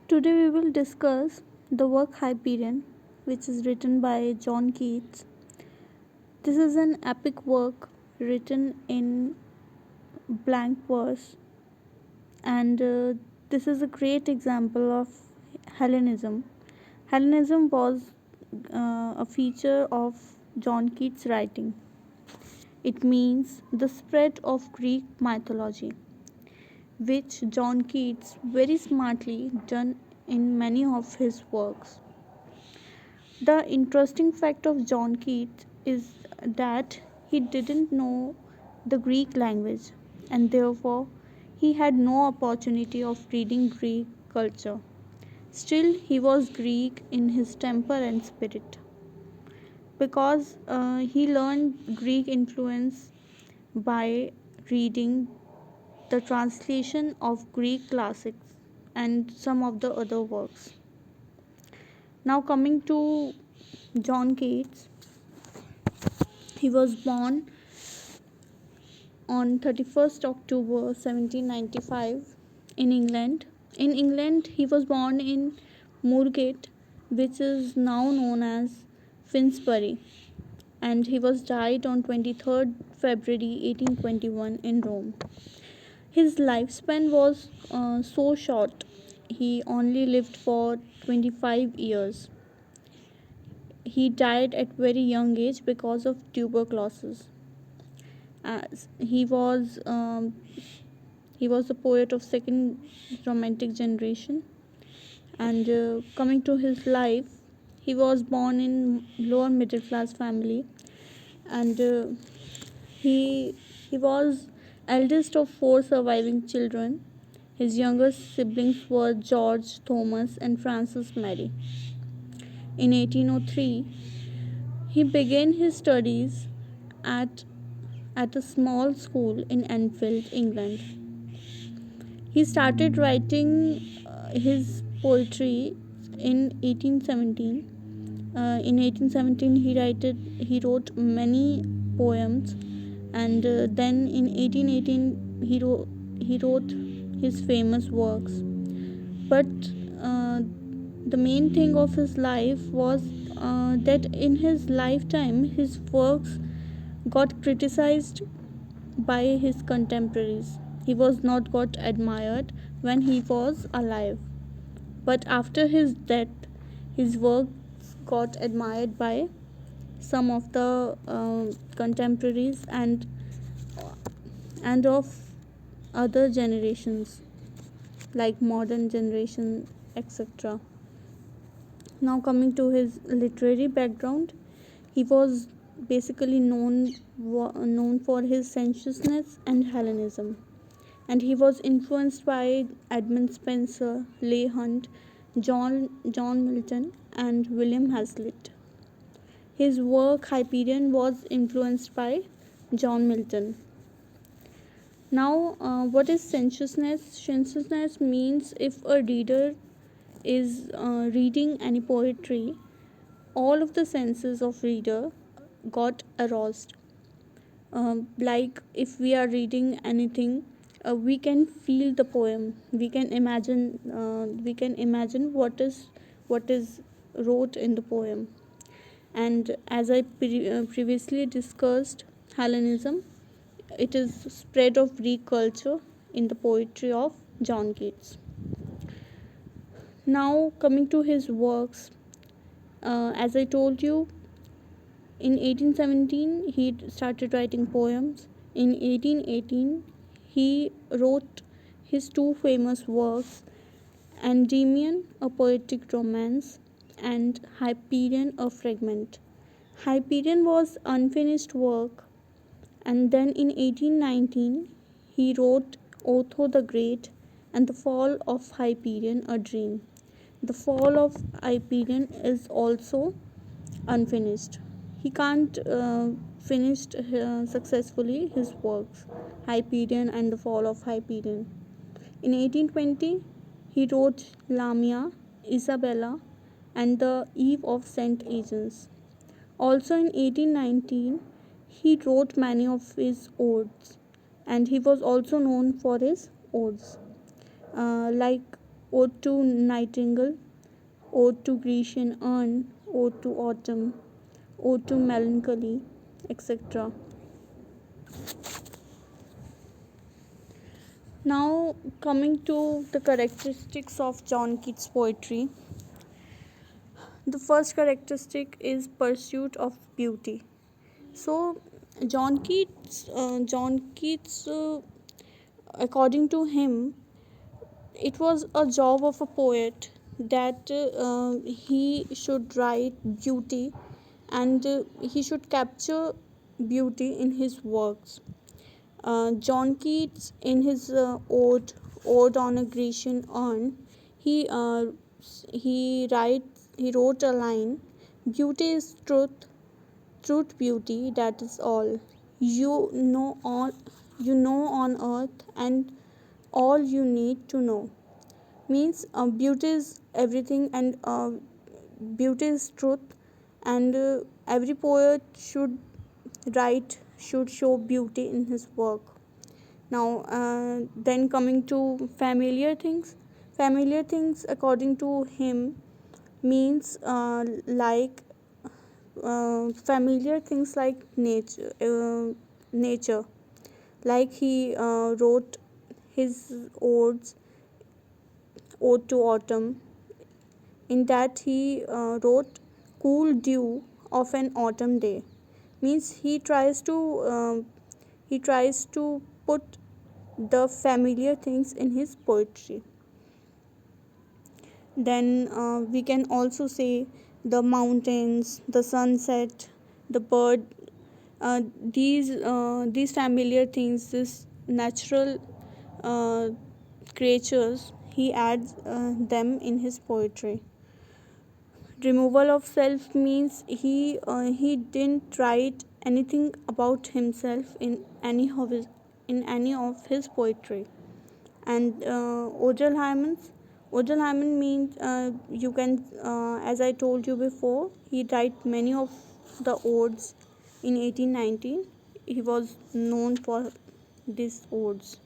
Today we will discuss the work Hyperion, which is written by John Keats. This is an epic work written in blank verse, and this is a great example of Hellenism. Hellenism was a feature of John Keats' writing. It means the spread of Greek mythology, which John Keats very smartly done in many of his works. The interesting fact of John Keats is that he didn't know the Greek language and therefore he had no opportunity of reading Greek culture. Still, he was Greek in his temper and spirit because he learned Greek influence by reading the translation of Greek classics and some of the other works. Now, coming to John Keats, he was born on 31st October 1795 in England. In England, he was born in Moorgate, which is now known as Finsbury, and he was died on 23rd February 1821 in Rome. His lifespan was so short, he only lived for 25 years. He died at very young age because of tuberculosis. As he was a poet of second romantic generation, and coming to his life, he was born in lower middle class family, and he he was eldest of four surviving children. His younger siblings were George, Thomas, and Frances Mary. In 1803, he began his studies at a small school in Enfield, England. He started writing his poetry in 1817. In 1817, he wrote many poems, and then in 1818 he wrote his famous works. But uh, the main thing of his life was that in his lifetime his works got criticized by his contemporaries. He was not got admired when he was alive, but after his death, his works got admired by some of the contemporaries and of other generations like modern generation, etc. Now coming to his literary background, he was basically known for his sensuousness and Hellenism, and he was influenced by Edmund Spenser, Leigh Hunt, John Milton, and William Hazlitt. His work Hyperion was influenced by John Milton. Now, what is sensuousness? Sensuousness means if a reader is reading any poetry, all of the senses of reader got aroused. Like if we are reading anything, we can feel the poem. We can imagine. What is wrote in the poem. And as I previously discussed, Hellenism, it is spread of Greek culture in the poetry of John Keats. Now coming to his works, as I told you, in 1817 he started writing poems. In 1818 he wrote his two famous works, Endymion, a poetic romance, and Hyperion, a fragment. Hyperion was unfinished work, and then in 1819 he wrote Otho the Great and the Fall of Hyperion, a dream. The Fall of Hyperion is also unfinished. He can't finish successfully his works, Hyperion and the Fall of Hyperion. In 1820, he wrote Lamia, Isabella, and the Eve of St. Agnes. Also in 1819, he wrote many of his odes, and he was also known for his odes, like Ode to Nightingale, Ode to Grecian Urn, Ode to Autumn, Ode to Melancholy, etc. Now, coming to the characteristics of John Keats' poetry, the first characteristic is pursuit of beauty. So, John Keats, according to him, it was a job of a poet that he should write beauty and he should capture beauty in his works. John Keats, in his ode on a Grecian urn, he uh, he wrote a line: "Beauty is truth, truth beauty. That is all you know on earth, and all you need to know." Means beauty is everything, and beauty is truth, and every poet should show beauty in his work. Now, then coming to familiar things according to him means familiar things like nature. Like he wrote his ode to autumn. In that he wrote cool dew of an autumn day. Means he tries to put the familiar things in his poetry. Then we can also say the mountains, the sunset, the bird. These familiar things, this natural uh, creatures, he adds them in his poetry. Removal of self means he didn't write anything about himself in any of his poetry. And Odell Hyman means you can as I told you before, he write many of the odes in 1819. He was known for these odes.